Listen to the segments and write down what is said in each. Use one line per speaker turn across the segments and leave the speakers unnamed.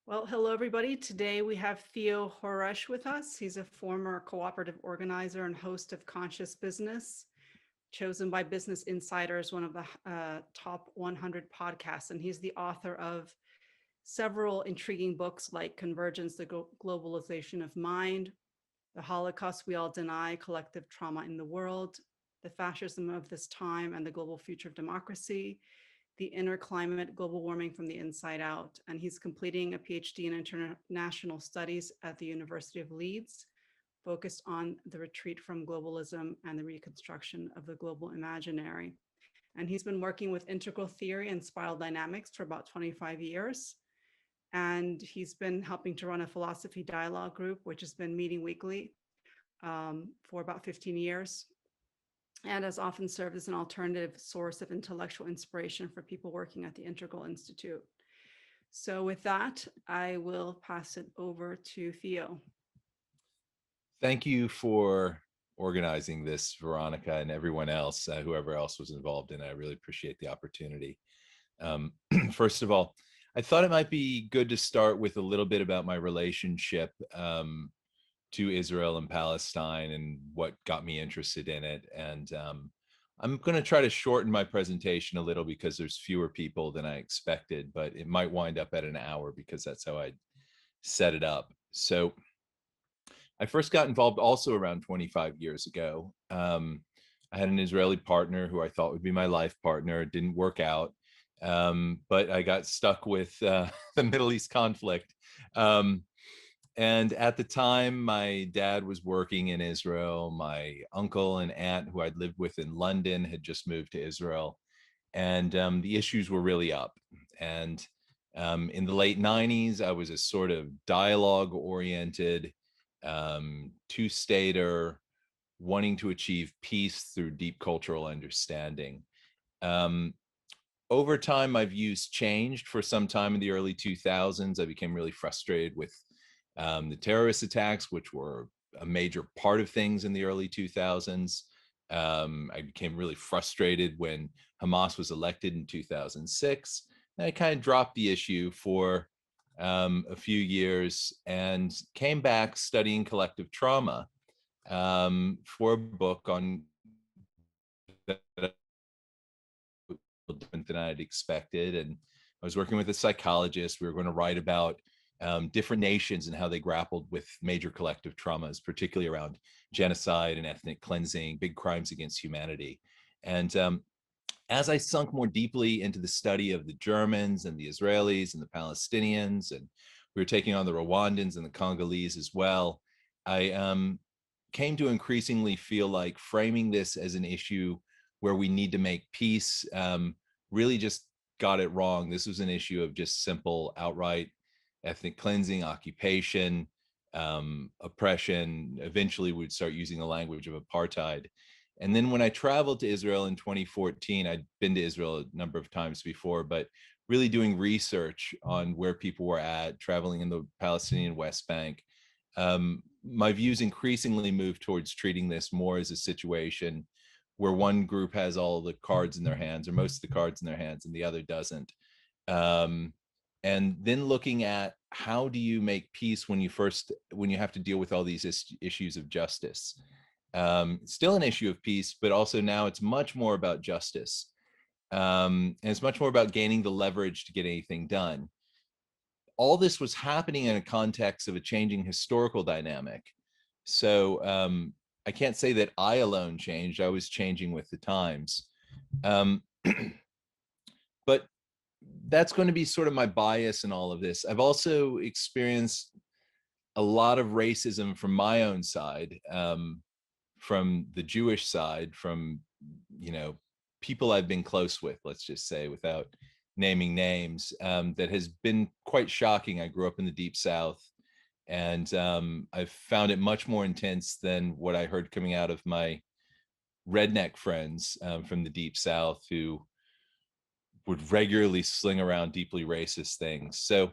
Well, hello, everybody. Today we have Theo Horesh with us. He's a former cooperative organizer and host of Conscious Business, chosen by Business Insider as one of the top 100 podcasts. And he's the author of several intriguing books like Convergence, the Globalization of Mind, The Holocaust We All Deny, Collective Trauma in the World, The Fascism of This Time and the Global Future of Democracy, The Inner Climate, Global Warming from the Inside Out. And he's completing a PhD in International Studies at the University of Leeds, focused on the retreat from globalism and the reconstruction of the global imaginary. And he's been working with integral theory and spiral dynamics for about 25 years. And he's been helping to run a philosophy dialogue group, which has been meeting weekly for about 15 years, and has often served as an alternative source of intellectual inspiration for people working at the Integral Institute. So with that, I will pass it over to Theo.
Thank you for organizing this, Veronica, and everyone else, whoever else was involved in it. I really appreciate the opportunity. First of all, I thought it might be good to start with a little bit about my relationship to Israel and Palestine and what got me interested in it. And I'm going to try to shorten my presentation a little because there's fewer people than I expected, but it might wind up at an hour because that's how I set it up. So I first got involved also around 25 years ago. I had an Israeli partner who I thought would be my life partner. It didn't work out, but I got stuck with the Middle East conflict. And at the time, my dad was working in Israel. My uncle and aunt, who I'd lived with in London, had just moved to Israel. And the issues were really up. And in the late 90s, I was a sort of dialogue-oriented, two-stater, wanting to achieve peace through deep cultural understanding. Over time, my views changed. For some time in the early 2000s, I became really frustrated with the terrorist attacks, which were a major part of things in the early 2000s. I became really frustrated when Hamas was elected in 2006. And I kind of dropped the issue for a few years and came back studying collective trauma for a book on that different than I'd expected. And I was working with a psychologist. We were going to write about different nations and how they grappled with major collective traumas, particularly around genocide and ethnic cleansing, big crimes against humanity. And as I sunk more deeply into the study of the Germans and the Israelis and the Palestinians, and we were taking on the Rwandans and the Congolese as well, I came to increasingly feel like framing this as an issue where we need to make peace really just got it wrong. This was an issue of just simple, outright ethnic cleansing, occupation, oppression. Eventually, we'd start using the language of apartheid. And then when I traveled to Israel in 2014, I'd been to Israel a number of times before, but really doing research on where people were at, traveling in the Palestinian West Bank, my views increasingly moved towards treating this more as a situation where one group has all the cards in their hands, or most of the cards in their hands, and the other doesn't. And then looking at how do you make peace when you have to deal with all these issues of justice. Still an issue of peace, but also now it's much more about justice. And it's much more about gaining the leverage to get anything done. All this was happening in a context of a changing historical dynamic. So I can't say that I alone changed. I was changing with the times. But that's going to be sort of my bias in all of this. I've also experienced a lot of racism from my own side, from the Jewish side, from, people I've been close with, let's just say, without naming names, that has been quite shocking. I grew up in the Deep South, and I've found it much more intense than what I heard coming out of my redneck friends from the Deep South, who would regularly sling around deeply racist things. So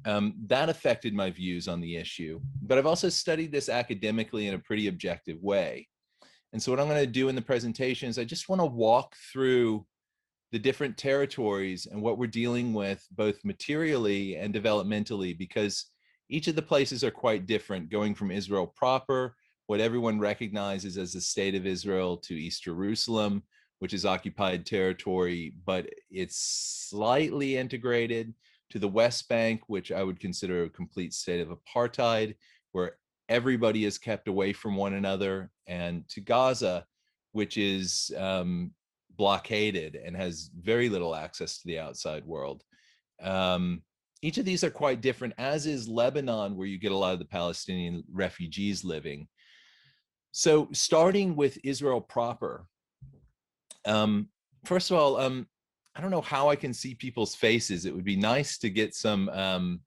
that affected my views on the issue. But I've also studied this academically in a pretty objective way. And so what I'm going to do in the presentation is I just want to walk through the different territories and what we're dealing with both materially and developmentally, because each of the places are quite different, going from Israel proper, what everyone recognizes as the state of Israel, to East Jerusalem, which is occupied territory, but it's slightly integrated, to the West Bank, which I would consider a complete state of apartheid, where everybody is kept away from one another, and to Gaza, which is blockaded and has very little access to the outside world. Each of these are quite different, as is Lebanon, where you get a lot of the Palestinian refugees living. So starting with Israel proper, first of all, I don't know how I can see people's faces. It would be nice to get some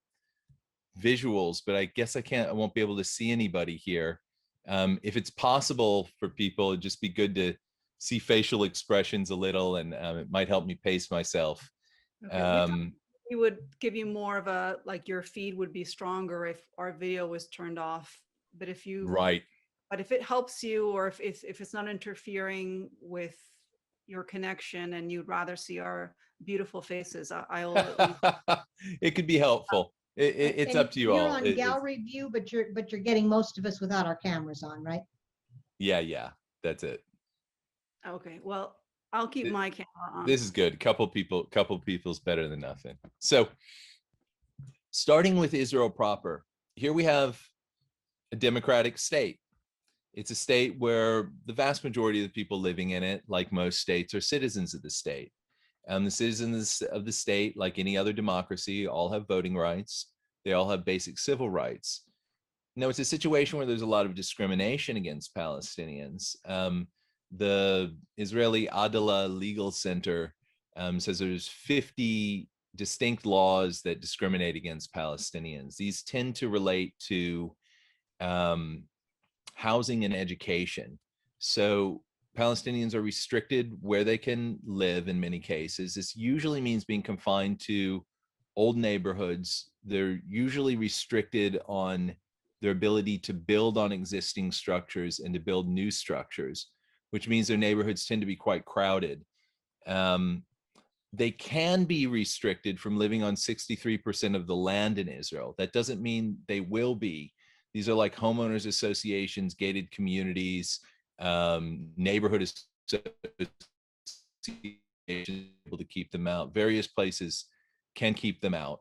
visuals, but I guess I won't be able to see anybody here. If it's possible for people, it'd just be good to see facial expressions a little, and it might help me pace myself.
Okay. We would give you more of a, like, your feed would be stronger if our video was turned off. But if you,
Right.
but if it helps you, or if it's not interfering with your connection and you'd rather see our beautiful faces, I'll at least.
It could be helpful. It's
And
up to you
you're
all.
on gallery view, but you're getting most of us without our cameras on, right?
Yeah, that's it.
Okay, well, I'll keep my camera on.
This is good. Couple people's better than nothing. So starting with Israel proper, here we have a democratic state. It's a state where the vast majority of the people living in it, like most states, are citizens of the state. The citizens of the state, like any other democracy, all have voting rights. They all have basic civil rights. Now, it's a situation where there's a lot of discrimination against Palestinians. The Israeli Adala Legal Center says there's 50 distinct laws that discriminate against Palestinians. These tend to relate to housing and education. So Palestinians are restricted where they can live in many cases. This usually means being confined to old neighborhoods. They're usually restricted on their ability to build on existing structures and to build new structures, which means their neighborhoods tend to be quite crowded. They can be restricted from living on 63% of the land in Israel. That doesn't mean they will be. These are like homeowners associations, gated communities, neighborhood associations able to keep them out. Various places can keep them out,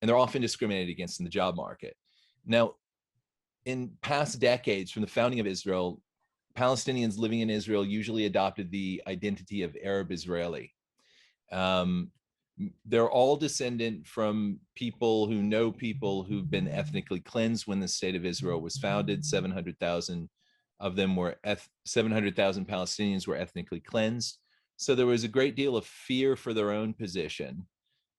and they're often discriminated against in the job market. Now, in past decades, from the founding of Israel, Palestinians living in Israel usually adopted the identity of Arab Israeli. They're all descendant from people who know people who've been ethnically cleansed when the state of Israel was founded. 700,000 of them were 700,000 Palestinians were ethnically cleansed. So there was a great deal of fear for their own position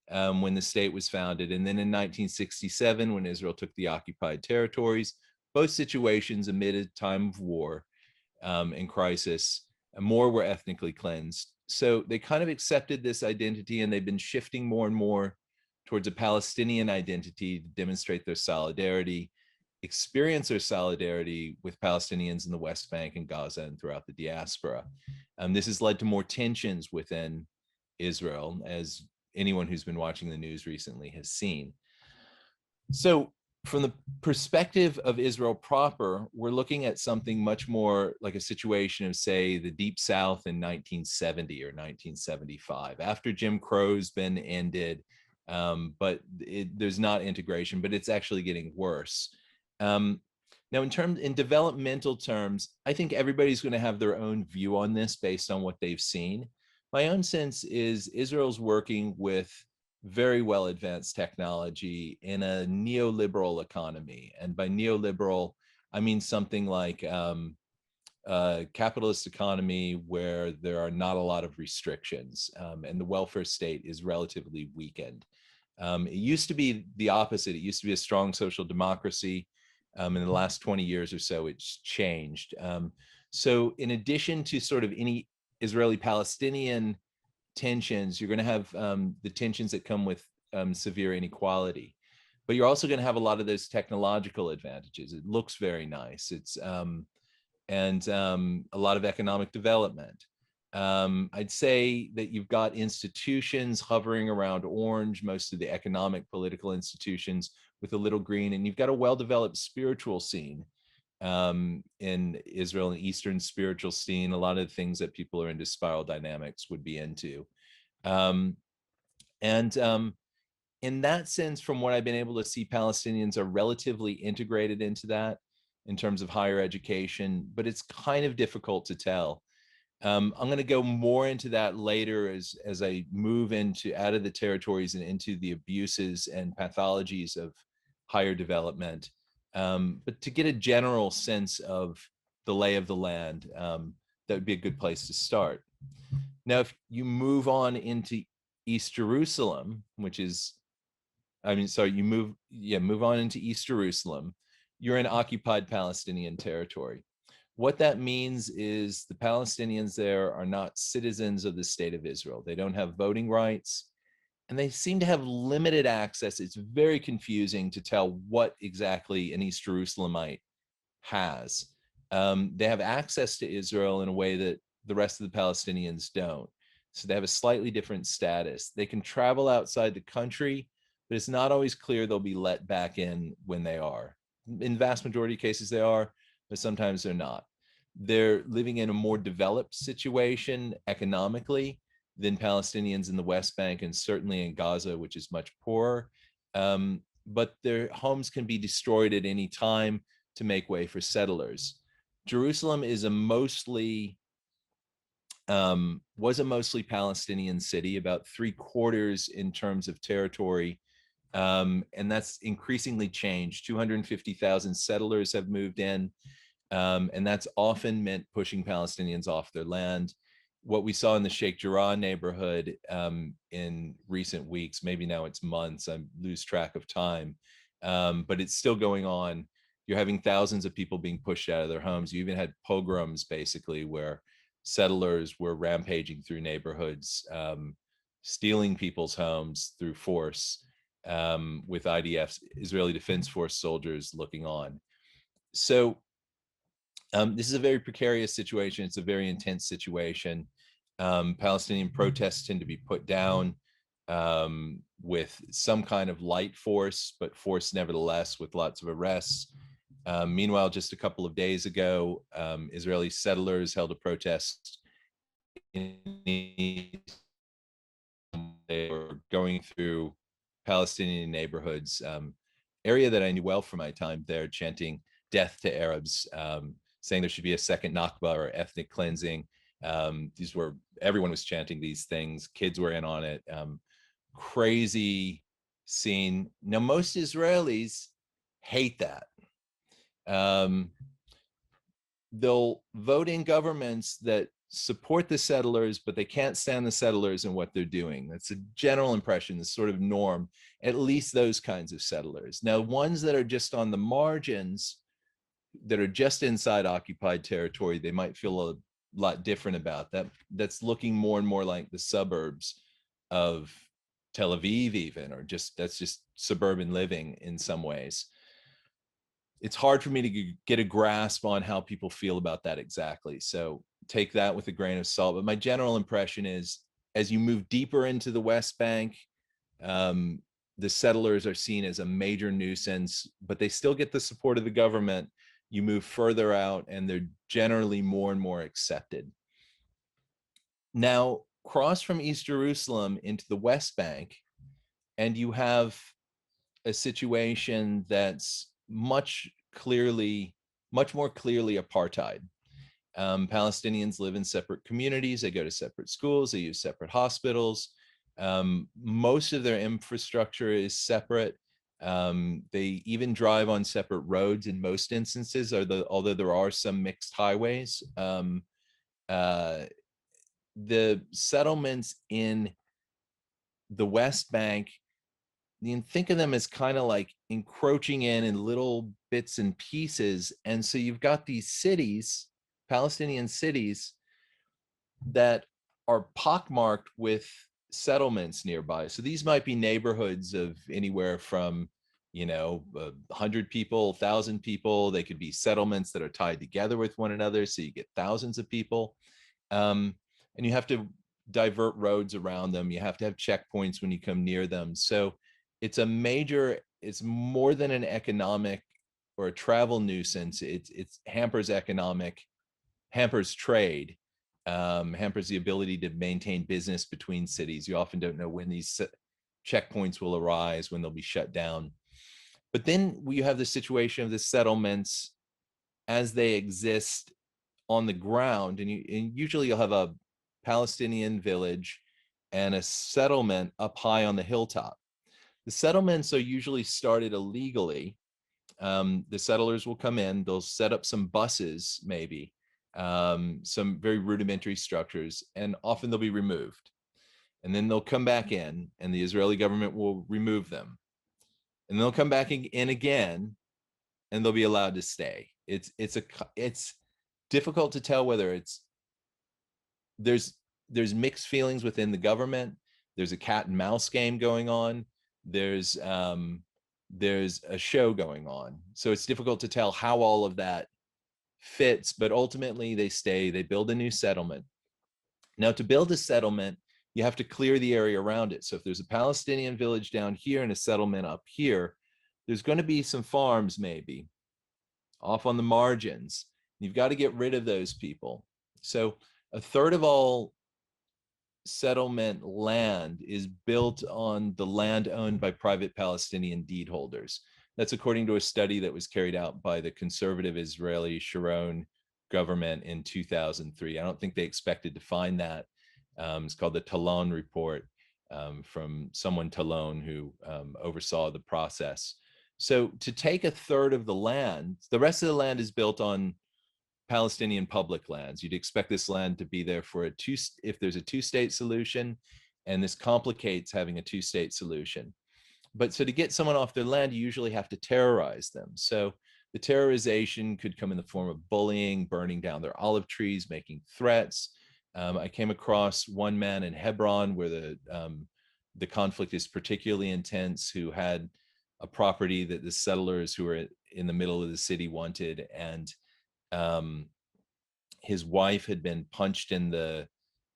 when the state was founded. And then in 1967, when Israel took the occupied territories, both situations amid a time of war and crisis, more were ethnically cleansed. So they kind of accepted this identity, and they've been shifting more and more towards a Palestinian identity to demonstrate their solidarity, experience their solidarity with Palestinians in the West Bank and Gaza and throughout the diaspora. This has led to more tensions within Israel, as anyone who's been watching the news recently has seen. So from the perspective of Israel proper, we're looking at something much more like a situation of, say, the Deep South in 1970 or 1975, after Jim Crow's been ended, but there's not integration, but it's actually getting worse. Now, in developmental terms, I think everybody's going to have their own view on this based on what they've seen. My own sense is Israel's working with very well advanced technology in a neoliberal economy. And by neoliberal, I mean something like a capitalist economy where there are not a lot of restrictions and the welfare state is relatively weakened. It used to be the opposite. It used to be a strong social democracy. In the last 20 years or so, it's changed. So in addition to sort of any Israeli-Palestinian tensions, you're going to have the tensions that come with severe inequality, but you're also going to have a lot of those technological advantages. It looks very nice. It's and a lot of economic development. I'd say that you've got institutions hovering around orange, most of the economic, political institutions with a little green, and you've got a well-developed spiritual scene in Israel, and Eastern spiritual scene. A lot of the things that people are into spiral dynamics would be into. And in that sense, from what I've been able to see, Palestinians are relatively integrated into that in terms of higher education, but it's kind of difficult to tell. I'm going to go more into that later as I move into out of the territories and into the abuses and pathologies of higher development. But to get a general sense of the lay of the land, that would be a good place to start. Now, if you move on into East Jerusalem, which is, you move on into East Jerusalem, you're in occupied Palestinian territory. What that means is the Palestinians there are not citizens of the state of Israel. They don't have voting rights, and they seem to have limited access. It's very confusing to tell what exactly an East Jerusalemite has. They have access to Israel in a way that the rest of the Palestinians don't. So they have a slightly different status. They can travel outside the country, but it's not always clear they'll be let back in when they are. In vast majority of cases they are, but sometimes they're not. They're living in a more developed situation economically than Palestinians in the West Bank and certainly in Gaza, which is much poorer. But their homes can be destroyed at any time to make way for settlers. Jerusalem is was a mostly Palestinian city, about 3/4 in terms of territory. And that's increasingly changed. 250,000 settlers have moved in. And that's often meant pushing Palestinians off their land. What we saw in the Sheikh Jarrah neighborhood in recent weeks, maybe now it's months, I lose track of time, but it's still going on. You're having thousands of people being pushed out of their homes. You even had pogroms, basically, where settlers were rampaging through neighborhoods, stealing people's homes through force, with IDF's Israeli Defense Force soldiers looking on. So this is a very precarious situation. It's a very intense situation. Palestinian protests tend to be put down with some kind of light force, but force nevertheless, with lots of arrests. Meanwhile, just a couple of days ago, Israeli settlers held a protest. They were going through Palestinian neighborhoods, area that I knew well from my time there, chanting "Death to Arabs," saying there should be a second Nakba or ethnic cleansing. Everyone was chanting these things. Kids were in on it. Crazy scene. Now, most Israelis hate that. They'll vote in governments that support the settlers, but they can't stand the settlers and what they're doing. That's a general impression, the sort of norm, at least those kinds of settlers. Now, ones that are just on the margins, that are just inside occupied territory, they might feel a lot different about that. That's looking more and more like the suburbs of Tel Aviv even, or that's just suburban living in some ways. It's hard for me to get a grasp on how people feel about that exactly. So take that with a grain of salt. But my general impression is, as you move deeper into the West Bank, the settlers are seen as a major nuisance, but they still get the support of the government. You move further out and they're generally more and more accepted. Now, cross from East Jerusalem into the West Bank, and you have a situation that's much more clearly apartheid. Palestinians live in separate communities. They go to separate schools. They use separate hospitals. Most of their infrastructure is separate. They even drive on separate roads in most instances, although there are some mixed highways. The settlements in the West Bank, you can think of them as kind of like encroaching in little bits and pieces. And so you've got these cities, Palestinian cities, that are pockmarked with settlements nearby. So these might be neighborhoods of anywhere from 100 people, 1,000 people. They could be settlements that are tied together with one another, so you get thousands of people. And and you have to divert roads around them. You have to have checkpoints when you come near them. So it's it's more than an economic or a travel nuisance. It's hampers trade, hampers the ability to maintain business between cities. You often don't know when these checkpoints will arise, when they'll be shut down. But then you have the situation of the settlements as they exist on the ground, and usually you'll have a Palestinian village and a settlement up high on the hilltop. The settlements are usually started illegally. The settlers will come in, they'll set up some buses, maybe, some very rudimentary structures, and often they'll be removed. And then they'll come back in, and the Israeli government will remove them. And they'll come back in again, and they'll be allowed to stay. It's difficult to tell whether there's mixed feelings within the government. There's a cat and mouse game going on. There's a show going on. So it's difficult to tell how all of that fits, but ultimately they stay, they build a new settlement. Now, to build a settlement, you have to clear the area around it. So if there's a Palestinian village down here and a settlement up here, there's going to be some farms maybe off on the margins. You've got to get rid of those people. So a third of all settlement land is built on the land owned by private Palestinian deed holders. That's according to a study that was carried out by the conservative Israeli Sharon government in 2003. I don't think they expected to find that. It's called the Talon report, from someone Talon who oversaw the process. So to take a third of the land, the rest of the land is built on Palestinian public lands. You'd expect this land to be there for if there's a two-state solution, and this complicates having a two-state solution. But so to get someone off their land, you usually have to terrorize them. So the terrorization could come in the form of bullying, burning down their olive trees, making threats. I came across one man in Hebron where the conflict is particularly intense, who had a property that the settlers who were in the middle of the city wanted, and his wife had been punched in the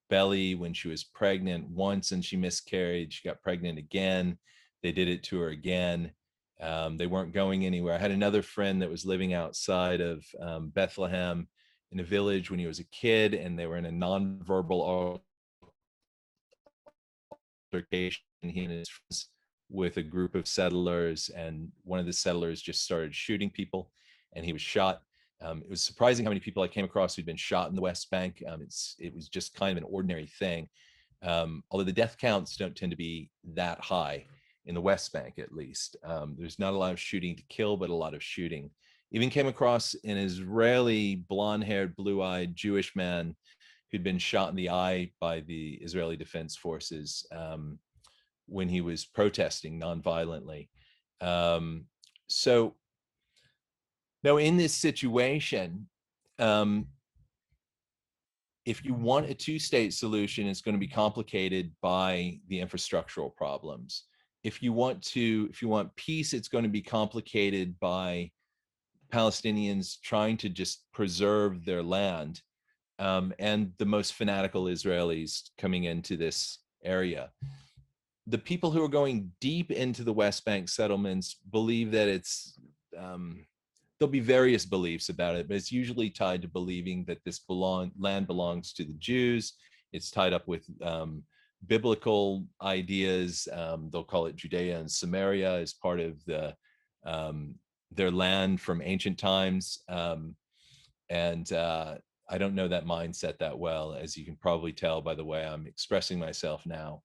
belly when she was pregnant once, and she miscarried. She got pregnant again. They did it to her again. They weren't going anywhere. I had another friend that was living outside of Bethlehem in a village when he was a kid, and they were in a nonverbal altercation, he and his friends, with a group of settlers, and one of the settlers just started shooting people, and he was shot. It was surprising how many people I came across who'd been shot in the West Bank. It was just kind of an ordinary thing, although the death counts don't tend to be that high in the West Bank, at least. There's not a lot of shooting to kill, but a lot of shooting. Even came across an Israeli blonde-haired, blue-eyed Jewish man who'd been shot in the eye by the Israeli Defense Forces when he was protesting nonviolently. So now in this situation, if you want a two-state solution, it's going to be complicated by the infrastructural problems. If you want peace, it's going to be complicated by Palestinians trying to just preserve their land, and the most fanatical Israelis coming into this area. The people who are going deep into the West Bank settlements believe that there'll be various beliefs about it, but it's usually tied to believing that this land belongs to the Jews. It's tied up with biblical ideas. They'll call it Judea and Samaria as part of their land from ancient times. I don't know that mindset that well, as you can probably tell by the way I'm expressing myself now.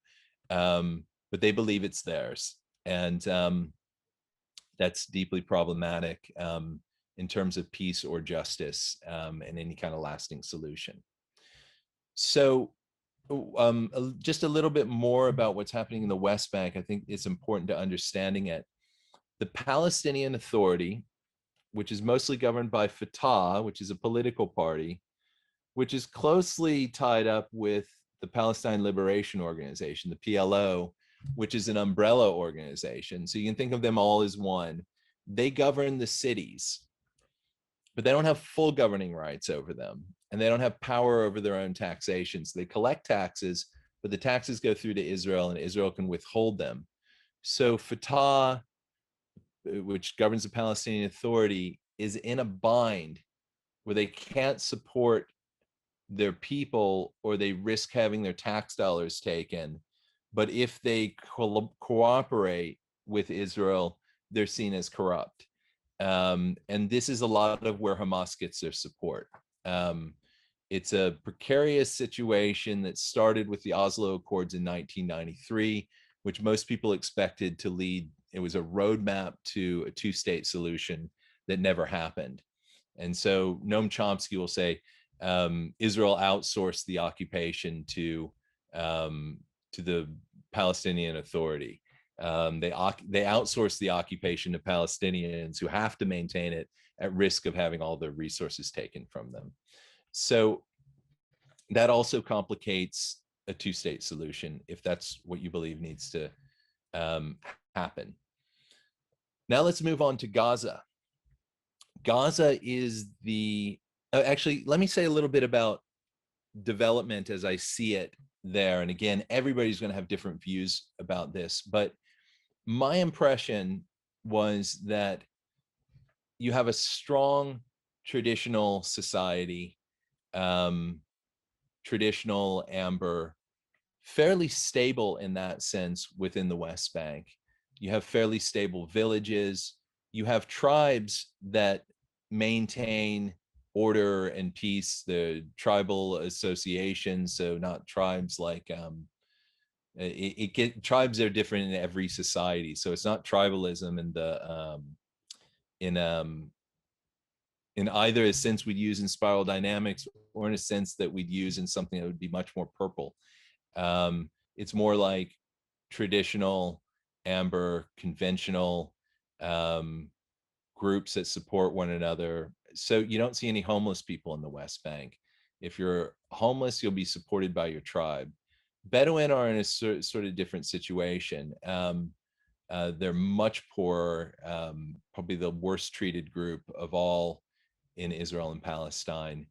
But they believe it's theirs. And that's deeply problematic in terms of peace or justice and any kind of lasting solution. So just a little bit more about what's happening in the West Bank. I think it's important to understanding it. The Palestinian Authority, which is mostly governed by Fatah, which is a political party, which is closely tied up with the Palestine Liberation Organization, the PLO, which is an umbrella organization. So you can think of them all as one. They govern the cities, but they don't have full governing rights over them. and they don't have power over their own taxations. They collect taxes, but the taxes go through to Israel, and Israel can withhold them. So Fatah, which governs the Palestinian Authority, is in a bind where they can't support their people, or they risk having their tax dollars taken. But if they cooperate with Israel, they're seen as corrupt. And this is a lot of where Hamas gets their support. It's a precarious situation that started with the Oslo Accords in 1993, which most people expected to lead. It was a roadmap to a two-state solution that never happened. And so Noam Chomsky will say, Israel outsourced the occupation to the Palestinian Authority. They outsource the occupation to Palestinians who have to maintain it at risk of having all their resources taken from them. So that also complicates a two-state solution, if that's what you believe needs to happen. Now let's move on to Gaza. Gaza is actually, let me say a little bit about development as I see it there. And again, everybody's going to have different views about this, but my impression was that you have a strong traditional society, traditional amber, fairly stable in that sense within the West Bank. You have fairly stable villages. You have tribes that maintain order and peace, the tribal associations, so not tribes like tribes are different in every society, so it's not tribalism in either a sense we'd use in spiral dynamics, or in a sense that we'd use in something that would be much more purple. It's more like traditional amber, conventional groups that support one another. So you don't see any homeless people in the West Bank. If you're homeless, you'll be supported by your tribe. Bedouin are in a sort of different situation. They're much poorer, probably the worst treated group of all in Israel and Palestine.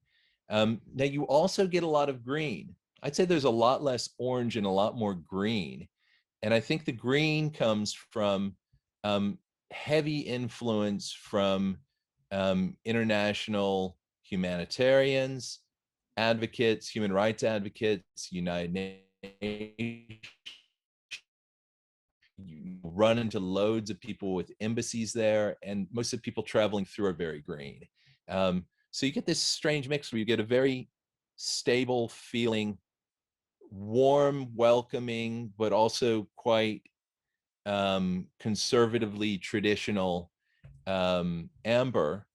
Now you also get a lot of green. I'd say there's a lot less orange and a lot more green. And I think the green comes from heavy influence from international humanitarians, advocates, human rights advocates, United Nations. You run into loads of people with embassies there, and most of the people traveling through are very green. So you get this strange mix where you get a very stable feeling, warm, welcoming, but also quite conservatively traditional amber.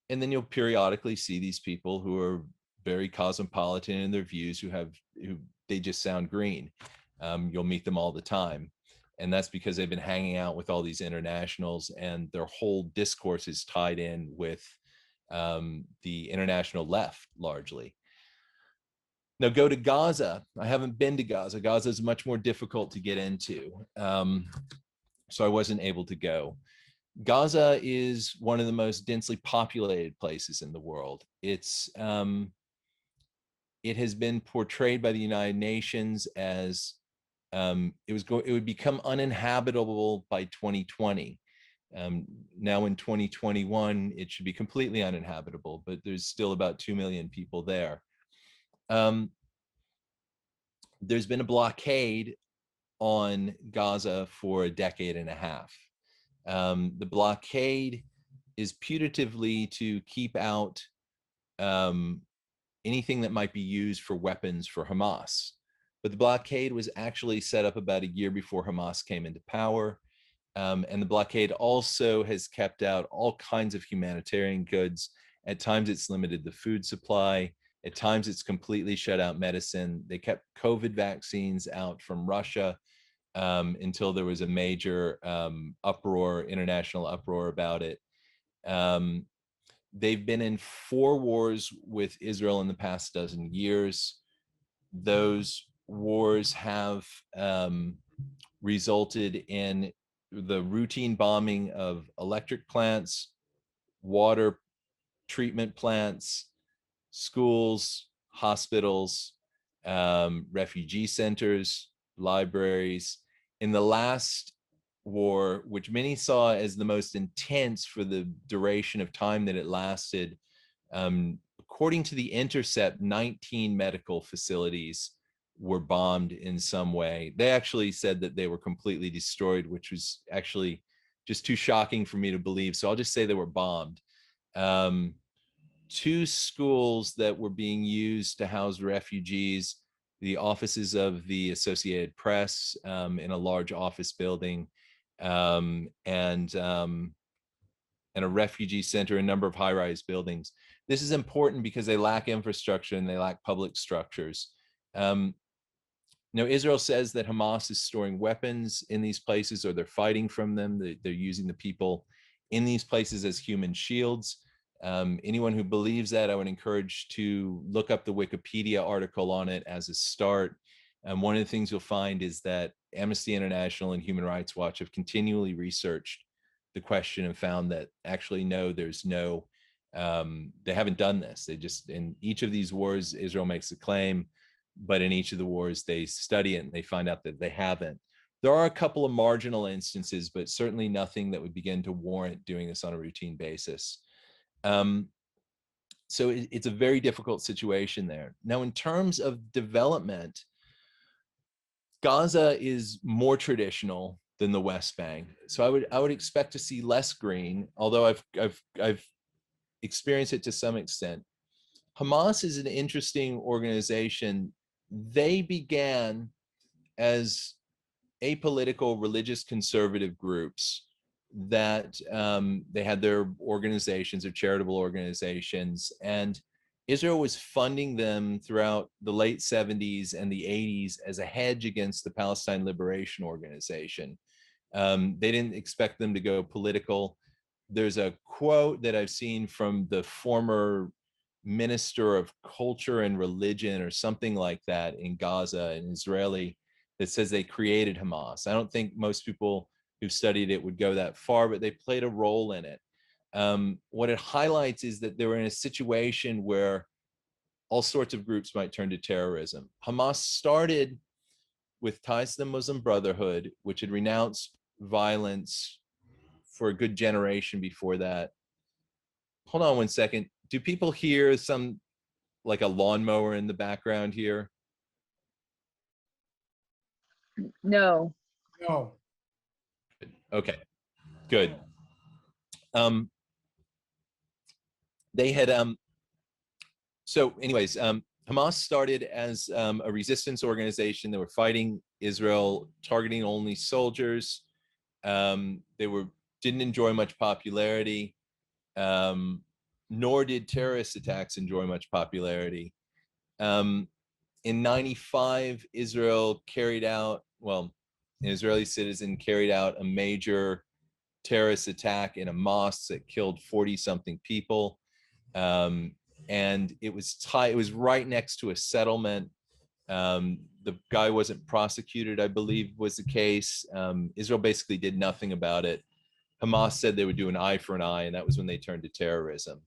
And then you'll periodically see these people who are very cosmopolitan in their views, who they just sound green. You'll meet them all the time. And that's because they've been hanging out with all these internationals, and their whole discourse is tied in with the international left largely. Now go to Gaza. I haven't been to Gaza. Gaza is much more difficult to get into. So I wasn't able to go. Gaza is one of the most densely populated places in the world. It has been portrayed by the United Nations as it would become uninhabitable by 2020. Now in 2021, it should be completely uninhabitable, but there's still about 2 million people there. There's been a blockade on Gaza for a decade and a half. The blockade is putatively to keep out anything that might be used for weapons for Hamas. But the blockade was actually set up about a year before Hamas came into power. And the blockade also has kept out all kinds of humanitarian goods. At times it's limited the food supply. At times it's completely shut out medicine. They kept COVID vaccines out from Russia until there was a major international uproar about it. They've been in 4 wars with Israel in the past dozen years. Those wars have resulted in the routine bombing of electric plants, water treatment plants, schools, hospitals, refugee centers, libraries. In the last war, which many saw as the most intense for the duration of time that it lasted, according to The Intercept, 19 medical facilities were bombed in some way. They actually said that they were completely destroyed, which was actually just too shocking for me to believe. So I'll just say they were bombed. 2 schools that were being used to house refugees, the offices of the Associated Press in a large office building, and a refugee center, a number of high-rise buildings. This is important because they lack infrastructure and they lack public structures. Now, Israel says that Hamas is storing weapons in these places, or they're fighting from them. They're using the people in these places as human shields. Anyone who believes that, I would encourage to look up the Wikipedia article on it as a start. One of the things you'll find is that Amnesty International and Human Rights Watch have continually researched the question and found that actually, no, there's no, they haven't done this. They just, in each of these wars, Israel makes a claim, but in each of the wars, they study it and they find out that they haven't. There are a couple of marginal instances, but certainly nothing that would begin to warrant doing this on a routine basis. So it's a very difficult situation there. Now, in terms of development, Gaza is more traditional than the West Bank. So I would expect to see less green, although I've experienced it to some extent. Hamas is an interesting organization. They began as apolitical religious conservative groups that they had their organizations or charitable organizations, and Israel was funding them throughout the late 70s and the 80s as a hedge against the Palestine Liberation Organization. They didn't expect them to go political. There's a quote that I've seen from the former minister of culture and religion or something like that in Gaza, an Israeli, that says they created Hamas. I don't think most people who've studied it would go that far, but they played a role in it. What it highlights is that they were in a situation where all sorts of groups might turn to terrorism. Hamas started with ties to the Muslim Brotherhood, which had renounced violence for a good generation before that. Hold on one second. Do people hear some, like a lawnmower in the background here?
No.
No.
Okay, good. They had, so anyways, Hamas started as a resistance organization. They were fighting Israel, targeting only soldiers. They didn't enjoy much popularity, nor did terrorist attacks enjoy much popularity. In 95, Israel carried out, well, an Israeli citizen carried out a major terrorist attack in a mosque that killed 40-something people. And it was right next to a settlement. The guy wasn't prosecuted, I believe was the case. Israel basically did nothing about it. Hamas said they would do an eye for an eye, and that was when they turned to terrorism.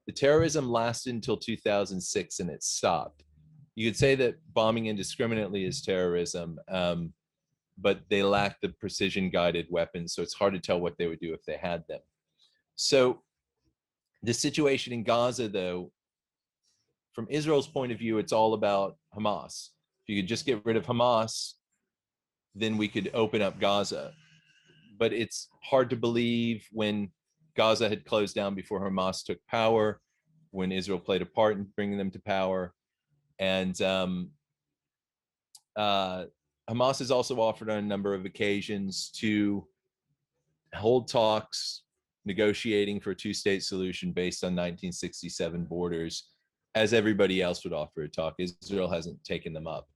The terrorism lasted until 2006, and it stopped. You could say that bombing indiscriminately is terrorism, but they lack the precision-guided weapons, so it's hard to tell what they would do if they had them. So the situation in Gaza, though, from Israel's point of view, it's all about Hamas. If you could just get rid of Hamas, then we could open up Gaza. But it's hard to believe when Gaza had closed down before Hamas took power, when Israel played a part in bringing them to power. And Hamas has also offered on a number of occasions to hold talks, negotiating for a two-state solution based on 1967 borders, as everybody else would offer a talk. Israel hasn't taken them up.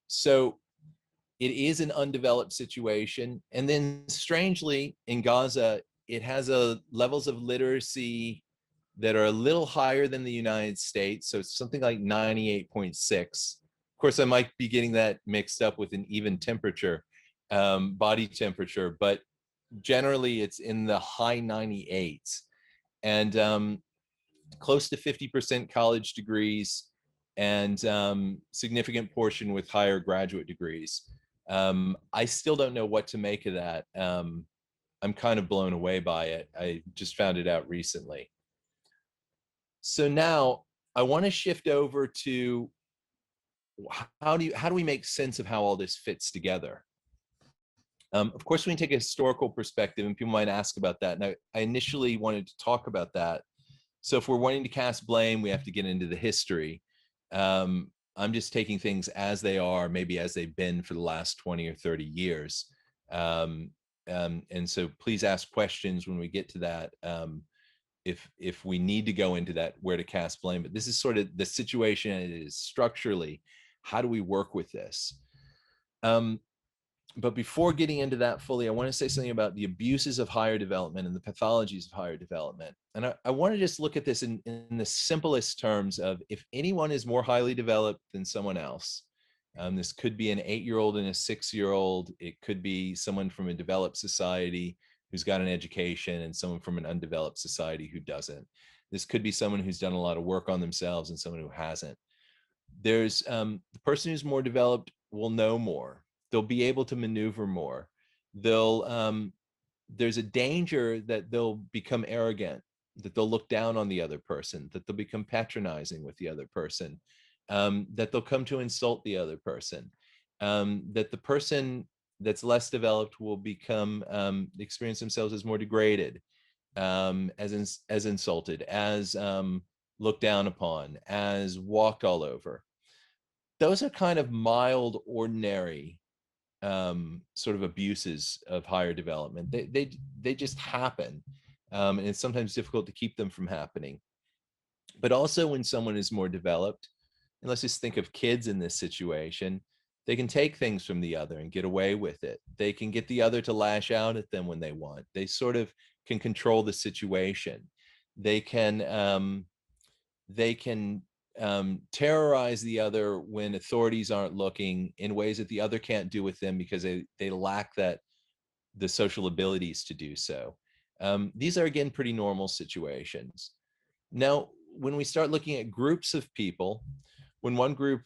So it is an undeveloped situation. And then strangely, in Gaza, it has levels of literacy that are a little higher than the United States. So it's something like 98.6. Of course, I might be getting that mixed up with an even temperature, body temperature, but generally it's in the high 98s. And close to 50% college degrees, and significant portion with higher graduate degrees. I still don't know what to make of that. I'm kind of blown away by it. I just found it out recently. So now I want to shift over to how do we make sense of how all this fits together? Of course, we can take a historical perspective, and people might ask about that. And I initially wanted to talk about that. So if we're wanting to cast blame, we have to get into the history. I'm just taking things as they are, maybe as they've been for the last 20 or 30 years. And so please ask questions when we get to that. If we need to go into that, where to cast blame. But this is sort of the situation it is structurally. How do we work with this? But before getting into that fully, I want to say something about the abuses of higher development and the pathologies of higher development. And I want to just look at this in the simplest terms of, if anyone is more highly developed than someone else, this could be an 8-year-old and a 6-year-old. It could be someone from a developed society who's got an education and someone from an undeveloped society who doesn't. This could be someone who's done a lot of work on themselves and someone who hasn't. There's the person who's more developed will know more. They'll be able to maneuver more. There's a danger that they'll become arrogant, that they'll look down on the other person, that they'll become patronizing with the other person, that they'll come to insult the other person, that the person that's less developed will become experience themselves as more degraded, as insulted, as looked down upon, as walked all over. Those are kind of mild, ordinary sort of abuses of higher development. They just happen, and it's sometimes difficult to keep them from happening. But also, when someone is more developed, and let's just think of kids in this situation, they can take things from the other and get away with it. They can get the other to lash out at them when they want. They sort of can control the situation. They can terrorize the other when authorities aren't looking, in ways that the other can't do with them because they lack the social abilities to do so. These are, again, pretty normal situations. Now, when we start looking at groups of people, when one group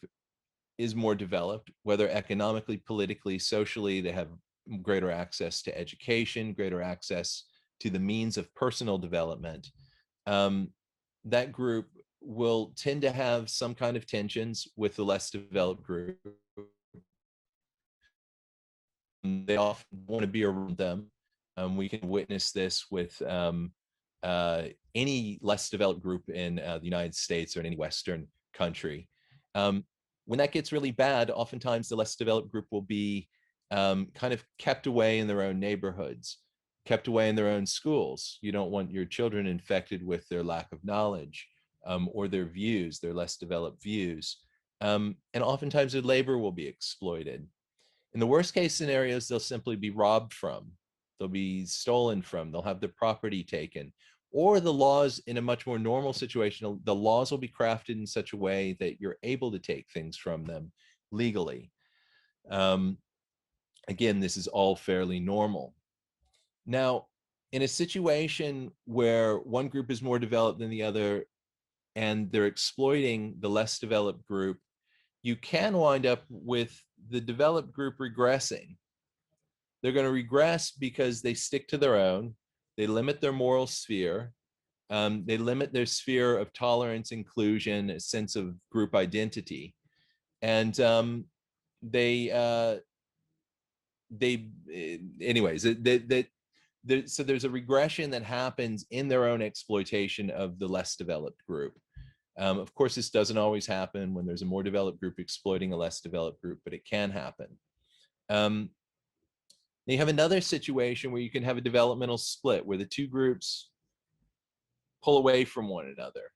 is more developed, whether economically, politically, socially, they have greater access to education, greater access to the means of personal development, that group will tend to have some kind of tensions with the less developed group. They often want to be around them. We can witness this with any less developed group in the United States or in any Western country. When that gets really bad, oftentimes the less developed group will be kind of kept away in their own neighborhoods, kept away in their own schools. You don't want your children infected with their lack of knowledge, or their views, their less developed views. And oftentimes their labor will be exploited. In the worst case scenarios, they'll simply be robbed from, they'll be stolen from, they'll have their property taken. Or the laws, in a much more normal situation, the laws will be crafted in such a way that you're able to take things from them legally. Again, this is all fairly normal. Now, in a situation where one group is more developed than the other, and they're exploiting the less developed group, you can wind up with the developed group regressing. They're going to regress because they stick to their own, they limit their moral sphere, they limit their sphere of tolerance, inclusion, a sense of group identity. And so there's a regression that happens in their own exploitation of the less developed group. Of course, this doesn't always happen when there's a more developed group exploiting a less developed group, but it can happen. You have another situation where you can have a developmental split, where the two groups pull away from one another.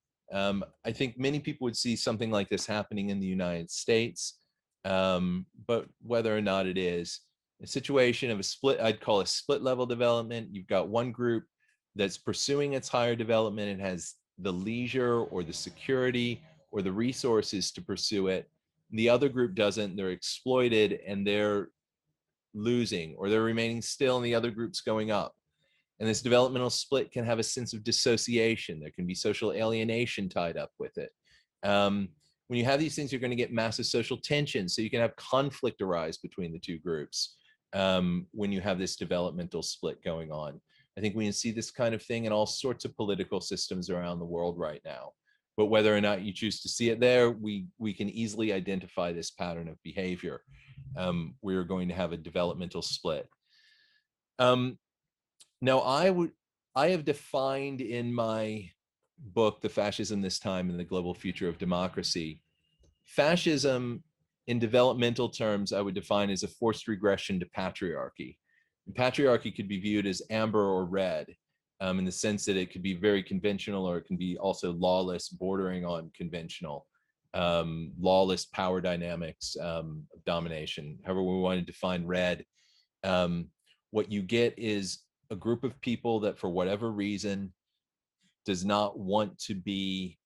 I think many people would see something like this happening in the United States, but whether or not it is, a situation of a split, I'd call a split level development. You've got one group that's pursuing its higher development and has the leisure or the security or the resources to pursue it. The other group doesn't, they're exploited and they're losing, or they're remaining still and the other group's going up. And this developmental split can have a sense of dissociation. There can be social alienation tied up with it. When you have these things, you're going to get massive social tension. So you can have conflict arise between the two groups when you have this developmental split going on. I think we can see this kind of thing in all sorts of political systems around the world right now. But whether or not you choose to see it there, we can easily identify this pattern of behavior. We are going to have a developmental split. Now, I have defined in my book, The Fascism This Time and the Global Future of Democracy, fascism in developmental terms, I would define as a forced regression to patriarchy. And patriarchy could be viewed as amber or red in the sense that it could be very conventional, or it can be also lawless, bordering on conventional, lawless power dynamics of domination. However we want to define red, what you get is a group of people that for whatever reason does not want to be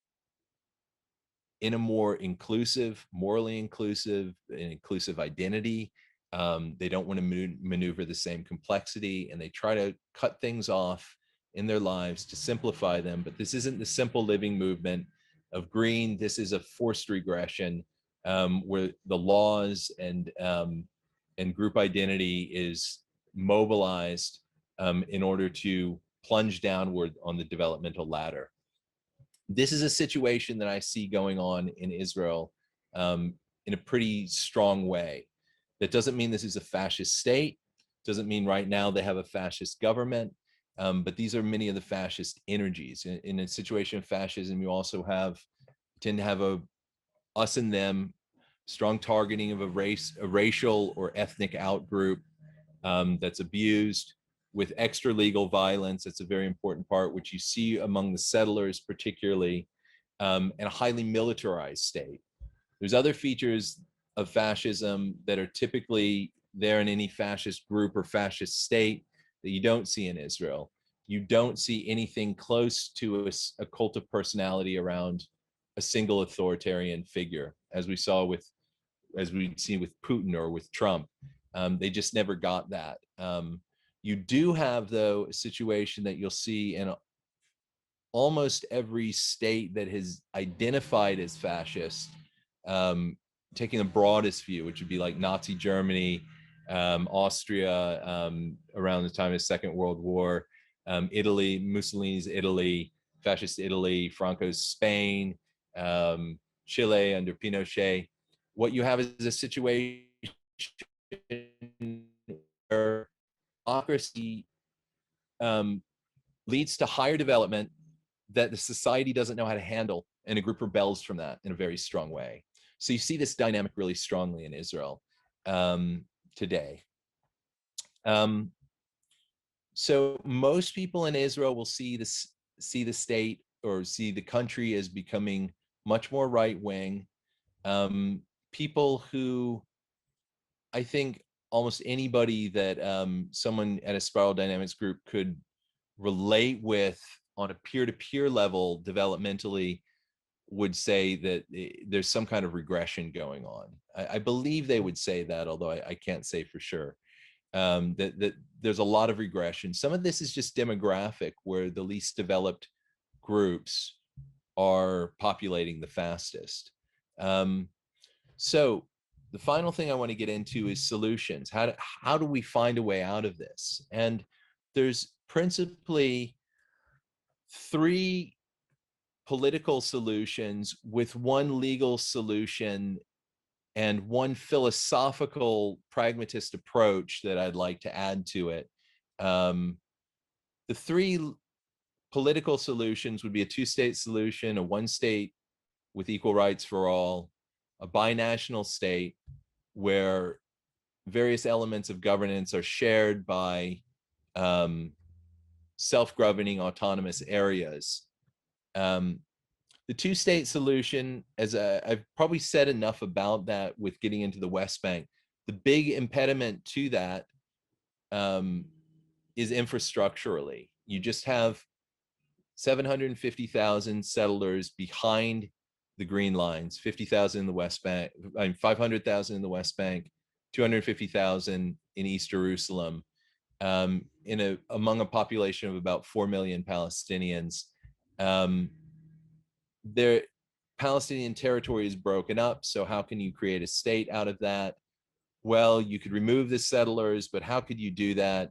in a more inclusive, morally inclusive, an inclusive identity. They don't want to maneuver the same complexity, and they try to cut things off in their lives to simplify them. But this isn't the simple living movement of green. This is a forced regression where the laws and group identity is mobilized in order to plunge downward on the developmental ladder. This is a situation that I see going on in Israel in a pretty strong way. That doesn't mean this is a fascist state, doesn't mean right now they have a fascist government, but these are many of the fascist energies. In a situation of fascism, you also tend to have a us and them, strong targeting of a racial or ethnic outgroup that's abused, with extra legal violence. That's a very important part, which you see among the settlers particularly, and a highly militarized state. There's other features of fascism that are typically there in any fascist group or fascist state that you don't see in Israel. You don't see anything close to a cult of personality around a single authoritarian figure, as we see with Putin or with Trump. They just never got that. You do have, though, a situation that you'll see in almost every state that has identified as fascist, taking the broadest view, which would be like Nazi Germany, Austria around the time of the Second World War, Italy, Mussolini's Italy, fascist Italy, Franco's Spain, Chile under Pinochet. What you have is a situation where democracy leads to higher development that the society doesn't know how to handle, and a group rebels from that in a very strong way. So you see this dynamic really strongly in Israel today. So most people in Israel will see the state or see the country as becoming much more right-wing. People who, I think almost anybody that someone at a Spiral Dynamics group could relate with on a peer-to-peer level developmentally would say that there's some kind of regression going on. I believe they would say that, although I can't say for sure. That there's a lot of regression. Some of this is just demographic, where the least developed groups are populating the fastest. So the final thing I want to get into is solutions. How do we find a way out of this? And there's principally three political solutions with one legal solution and one philosophical pragmatist approach that I'd like to add to it. The three political solutions would be a two-state solution, a one-state with equal rights for all, a binational state where various elements of governance are shared by self-governing autonomous areas. The two-state solution, as I've probably said enough about that with getting into the West Bank, the big impediment to that is infrastructurally. You just have 750,000 settlers behind the green lines, 50,000 in the West Bank, 500,000 in the West Bank, 250,000 in East Jerusalem. among a population of about 4 million Palestinians. Their Palestinian territory is broken up. So how can you create a state out of that? Well, you could remove the settlers, but how could you do that?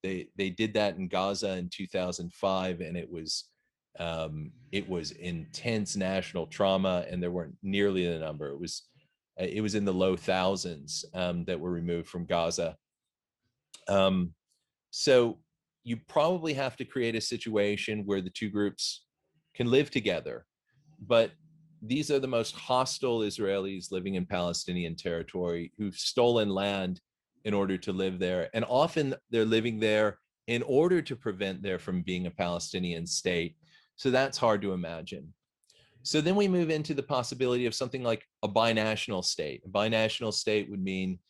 They did that in Gaza in 2005, and it was intense national trauma, and there weren't nearly the number. It was in the low thousands that were removed from Gaza. So you probably have to create a situation where the two groups can live together, but these are the most hostile Israelis living in Palestinian territory who've stolen land in order to live there. And often they're living there in order to prevent there from being a Palestinian state. So that's hard to imagine. So then we move into the possibility of something like a binational state. A binational state would mean,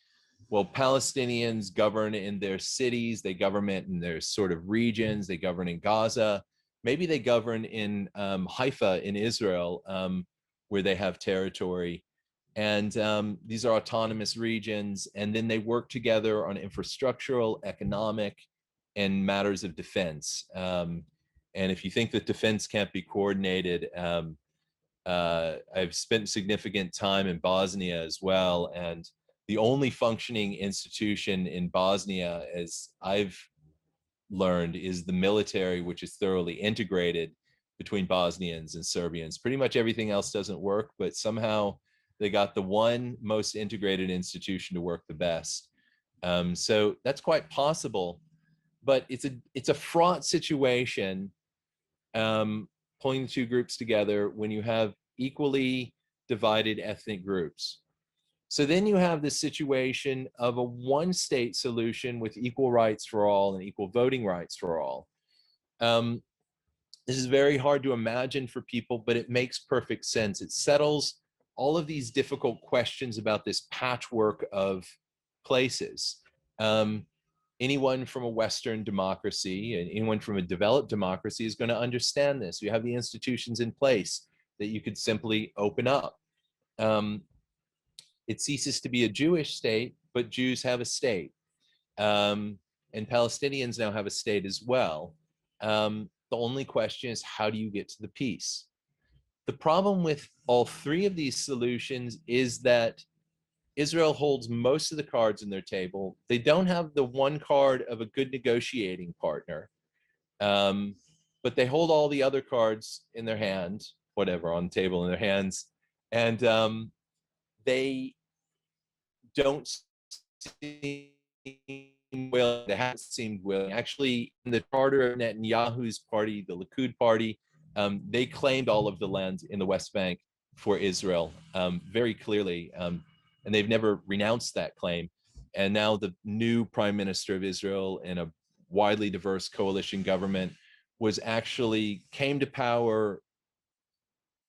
well, Palestinians govern in their cities, they govern in their sort of regions, they govern in Gaza. Maybe they govern in Haifa in Israel, where they have territory. And these are autonomous regions. And then they work together on infrastructural, economic, and matters of defense. And if you think that defense can't be coordinated, I've spent significant time in Bosnia as well. And the only functioning institution in Bosnia, as I've learned, is the military, which is thoroughly integrated between Bosnians and Serbians. Pretty much everything else doesn't work, but somehow they got the one most integrated institution to work the best. So that's quite possible, but it's a fraught situation, pulling the two groups together when you have equally divided ethnic groups. So then you have this situation of a one-state solution with equal rights for all and equal voting rights for all. This is very hard to imagine for people, but it makes perfect sense. It settles all of these difficult questions about this patchwork of places. Anyone from a Western democracy and anyone from a developed democracy is going to understand this. You have the institutions in place that you could simply open up. It ceases to be a Jewish state, but Jews have a state. And Palestinians now have a state as well. The only question is, how do you get to the peace? The problem with all three of these solutions is that Israel holds most of the cards in their table. They don't have the one card of a good negotiating partner, but they hold all the other cards in their hand, whatever, on the table in their hands. And they don't seem willing, they haven't seemed willing. Actually, in the charter of Netanyahu's party, the Likud party, they claimed all of the land in the West Bank for Israel very clearly, and they've never renounced that claim. And now the new prime minister of Israel in a widely diverse coalition government came to power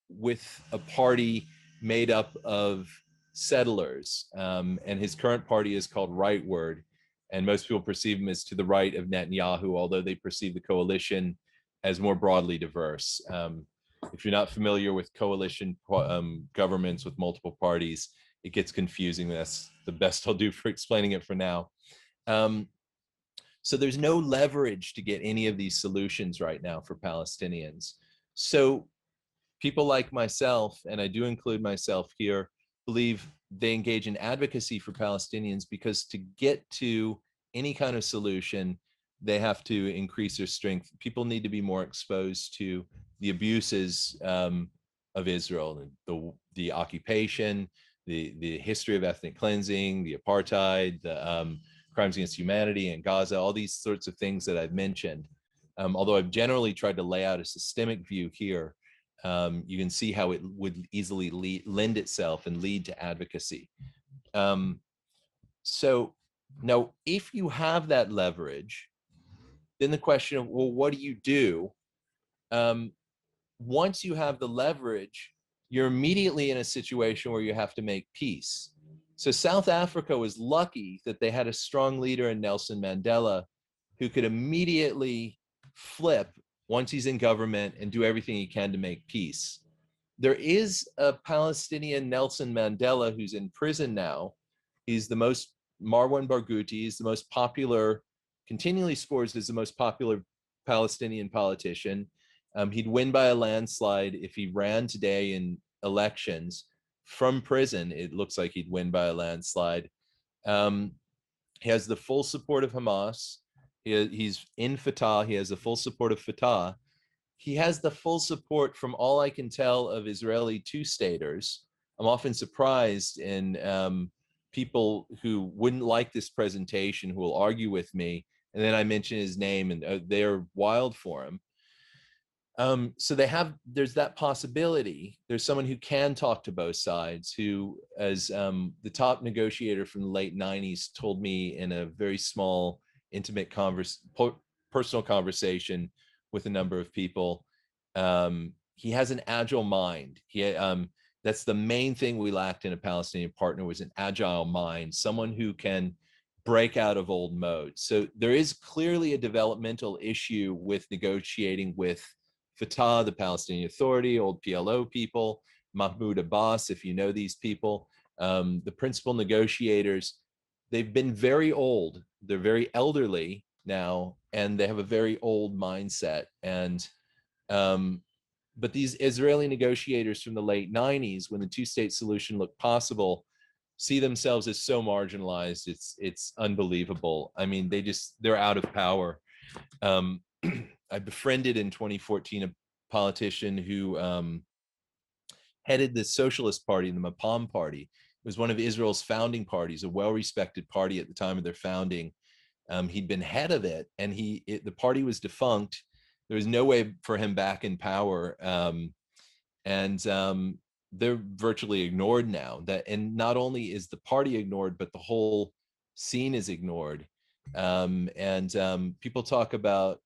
with a party made up of settlers, and his current party is called Rightward, and most people perceive him as to the right of Netanyahu, although they perceive the coalition as more broadly diverse. If you're not familiar with coalition governments with multiple parties, it gets confusing. That's the best I'll do for explaining it for now. So there's no leverage to get any of these solutions right now for Palestinians. So people like myself, and I do include myself here, believe they engage in advocacy for Palestinians because to get to any kind of solution, they have to increase their strength. People need to be more exposed to the abuses of Israel, the occupation, the history of ethnic cleansing, the apartheid, the crimes against humanity in Gaza, all these sorts of things that I've mentioned. Although I've generally tried to lay out a systemic view here, you can see how it would easily lend itself and lead to advocacy. So now, if you have that leverage, then the question of, well, what do you do? Once you have the leverage, you're immediately in a situation where you have to make peace. So South Africa was lucky that they had a strong leader in Nelson Mandela who could immediately flip once he's in government and do everything he can to make peace. There is a Palestinian Nelson Mandela who's in prison now. He's the most, Marwan Barghouti, is the most popular continually scores as the most popular Palestinian politician. He'd win by a landslide if he ran today in elections from prison. It looks like he'd win by a landslide. He has the full support of Hamas. He's in Fatah. He has the full support of Fatah. He has the full support, from all I can tell, of Israeli two-staters. I'm often surprised in people who wouldn't like this presentation, who will argue with me, and then I mention his name and they're wild for him. So there's that possibility. There's someone who can talk to both sides, who, as the top negotiator from the late 90s told me in a very small, intimate personal conversation with a number of people, he has an agile mind. That's the main thing we lacked in a Palestinian partner, was an agile mind, someone who can break out of old modes. So there is clearly a developmental issue with negotiating with Fatah, the Palestinian Authority, old PLO people, Mahmoud Abbas, if you know these people, the principal negotiators. They've been very old. They're very elderly now, and they have a very old mindset. And but these Israeli negotiators from the late 90s, when the two-state solution looked possible, see themselves as so marginalized. It's unbelievable. I mean, they're out of power. I befriended in 2014 a politician who headed the Socialist Party, the Mapam Party. It was one of Israel's founding parties, a well-respected party at the time of their founding. He'd been head of it, and the party was defunct. There was no way for him back in power, and they're virtually ignored now. And not only is the party ignored, but the whole scene is ignored. People talk about,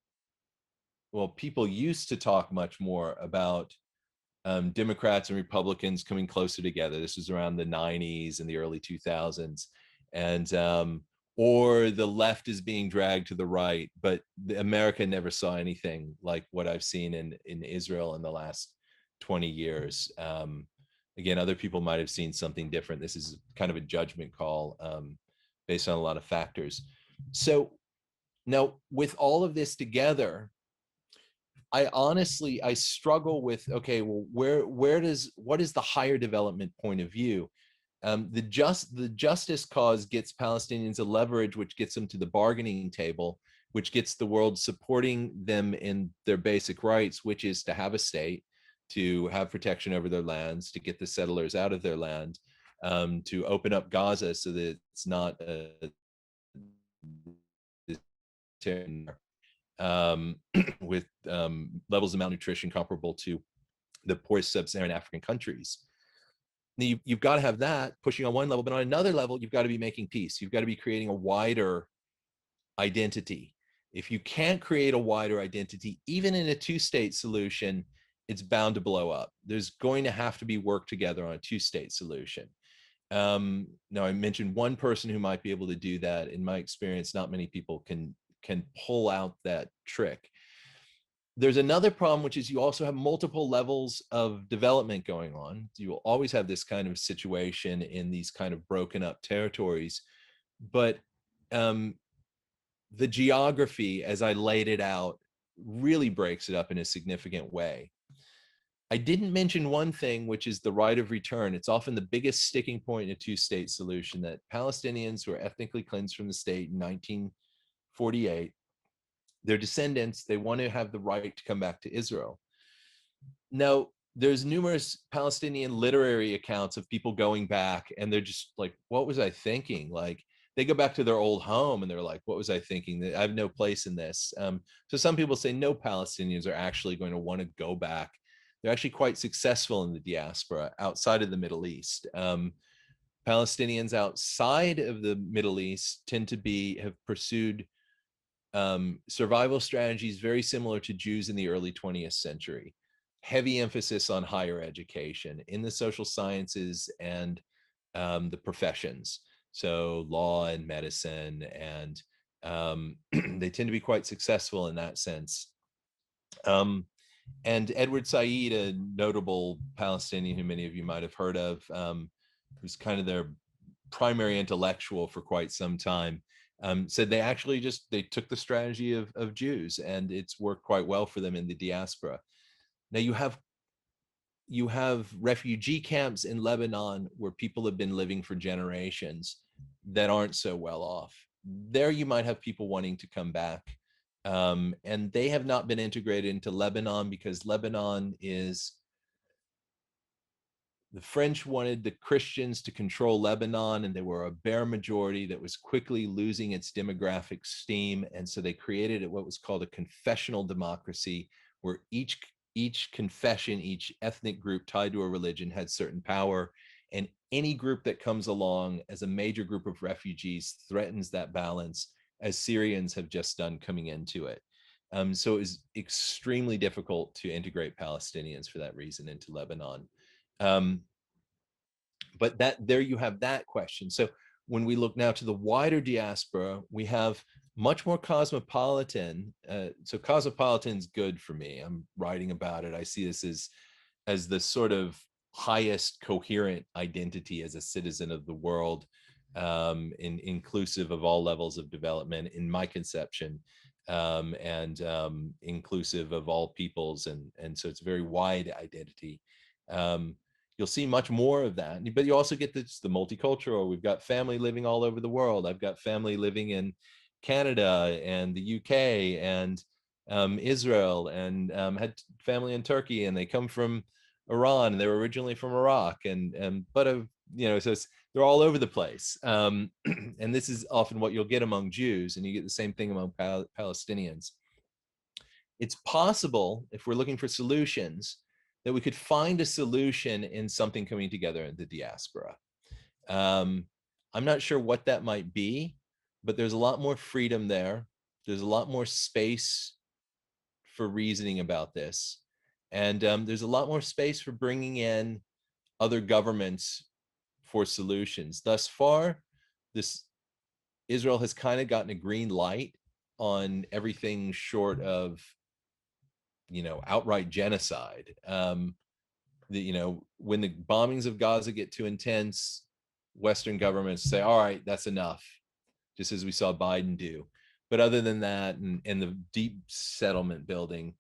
well, people used to talk much more about Democrats and Republicans coming closer together. This was around the 90s and the early 2000s. And or the left is being dragged to the right, but America never saw anything like what I've seen in Israel in the last 20 years. Again, other people might have seen something different. This is kind of a judgment call based on a lot of factors. So now, with all of this together, I struggle with, okay, well, what is the higher development point of view? The justice cause gets Palestinians a leverage, which gets them to the bargaining table, which gets the world supporting them in their basic rights, which is to have a state, to have protection over their lands, to get the settlers out of their land, to open up Gaza so that it's not with levels of malnutrition comparable to the poorest sub-Saharan African countries. You've got to have that pushing on one level, but on another level, you've got to be making peace. You've got to be creating a wider identity. If you can't create a wider identity, even in a two-state solution, it's bound to blow up. There's going to have to be work together on a two-state solution. Now, I mentioned one person who might be able to do that. In my experience, not many people can pull out that trick. There's another problem, which is you also have multiple levels of development going on. You will always have this kind of situation in these kind of broken up territories. But the geography, as I laid it out, really breaks it up in a significant way. I didn't mention one thing, which is the right of return. It's often the biggest sticking point in a two-state solution, that Palestinians who are ethnically cleansed from the state in 1948, their descendants, they want to have the right to come back to Israel. Now, there's numerous Palestinian literary accounts of people going back, and they're just like, what was I thinking? Like, they go back to their old home and they're like, what was I thinking? I have no place in this. So some people say no Palestinians are actually going to want to go back. They're actually quite successful in the diaspora outside of the Middle East. Palestinians outside of the Middle East tend to have pursued survival strategies very similar to Jews in the early 20th century. Heavy emphasis on higher education in the social sciences and the professions. So law and medicine, and they tend to be quite successful in that sense. And Edward Said, a notable Palestinian who many of you might have heard of, who's kind of their primary intellectual for quite some time, said they actually they took the strategy of Jews, and it's worked quite well for them in the diaspora. Now you have refugee camps in Lebanon where people have been living for generations that aren't so well off. There you might have people wanting to come back. And they have not been integrated into Lebanon because Lebanon is, the French wanted the Christians to control Lebanon, and they were a bare majority that was quickly losing its demographic steam. And so they created what was called a confessional democracy, where each confession, each ethnic group tied to a religion had certain power. And any group that comes along as a major group of refugees threatens that balance, as Syrians have just done coming into it. So it was extremely difficult to integrate Palestinians for that reason into Lebanon. But there you have that question. So when we look now to the wider diaspora, we have much more cosmopolitan. So cosmopolitan's good for me. I'm writing about it. I see this as the sort of highest coherent identity as a citizen of the world, inclusive of all levels of development in my conception, and inclusive of all peoples. And so it's a very wide identity. You'll see much more of that, but you also get the multicultural. We've got family living all over the world. I've got family living in Canada and the UK and Israel, and had family in Turkey, and they come from Iran, and they were originally from Iraq, but so they're all over the place. And this is often what you'll get among Jews, and you get the same thing among Palestinians. It's possible, if we're looking for solutions, that we could find a solution in something coming together in the diaspora. I'm not sure what that might be, but there's a lot more freedom there. There's a lot more space for reasoning about this. And there's a lot more space for bringing in other governments for solutions. Thus far, Israel has kind of gotten a green light on everything short of outright genocide. When the bombings of Gaza get too intense, Western governments say, all right, that's enough, just as we saw Biden do. But other than that, and the deep settlement building,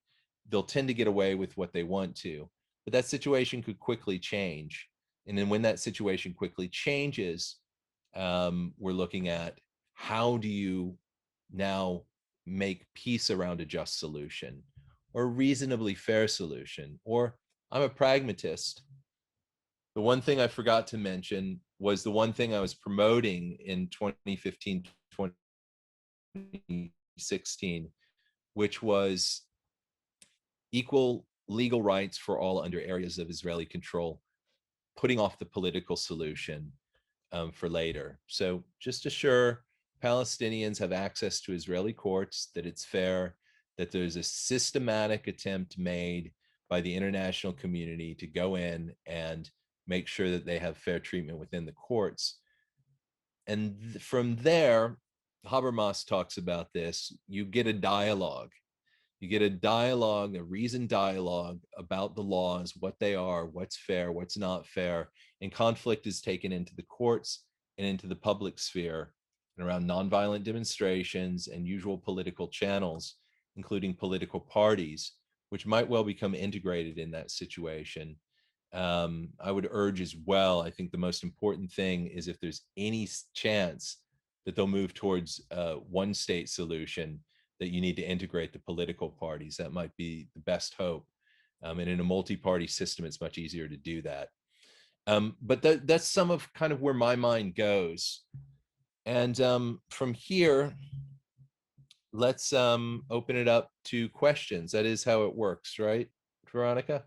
they'll tend to get away with what they want to. But that situation could quickly change. And then when that situation quickly changes, we're looking at, how do you now make peace around a just solution, or a reasonably fair solution? Or, I'm a pragmatist. The one thing I forgot to mention was the one thing I was promoting in 2015, 2016, which was equal legal rights for all under areas of Israeli control, putting off the political solution for later. So just assure Palestinians have access to Israeli courts, that it's fair, that there's a systematic attempt made by the international community to go in and make sure that they have fair treatment within the courts. And from there, Habermas talks about this, you get a dialogue. You get a dialogue, a reasoned dialogue about the laws, what they are, what's fair, what's not fair, and conflict is taken into the courts and into the public sphere, and around nonviolent demonstrations and usual political channels, including political parties, which might well become integrated in that situation. I would urge as well, I think the most important thing is, if there's any chance that they'll move towards a one-state solution, that you need to integrate the political parties. That might be the best hope. And in a multi-party system, it's much easier to do that. But that's some of kind of where my mind goes. And from here, let's open it up to questions. That is how it works, right, Veronica?